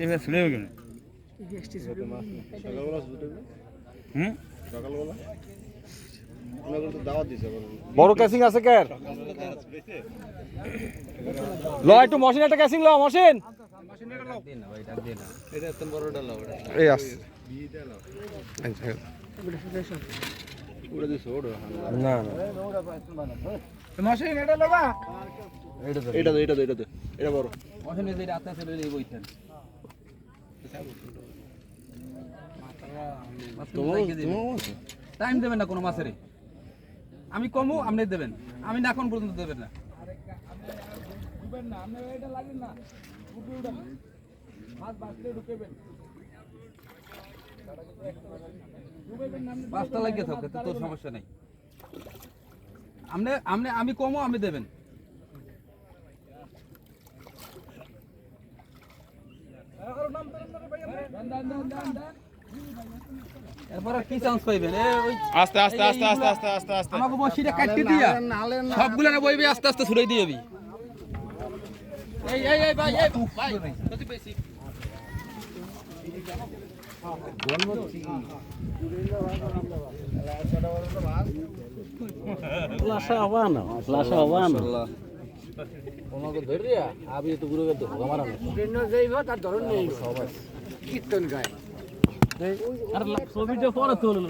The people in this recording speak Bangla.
এবার শুনে কেন বড় ক্যাসিং আছে কার ল একটু মেশিন একটা ক্যাসিং ল মেশিন এই আছে না মশাই এটা লবা এটা বড় মশাই যে রাতে আছে এই বইতেন টাইম দেবেন না কোনো মাসের আমি কমু আপনি দেবেন আমি না কোন পর্যন্ত দেবেন না পাঁচটা লাগিয়ে থাকবে তো তোর সমস্যা নেই আমি কমও আপনি দেবেন এরপর কি চান্স পাইবেন আস্তে আস্তে আস্তে আস্তে আস্তে আস্তে আস্তে আমাকে বসিটা কাটতে দিয়া সবগুলো না বইবে আস্তে আস্তে ছুড়াই দিবি এই ভাই কত পেছি প্লাসা হবানো ওনাকে ধরিয়া আবি তো গুরু গেতে মারানো ট্রেন যাইবা তার ধরন নেই সবাই কীর্তন গায় আর ছবিটা পরে তুলল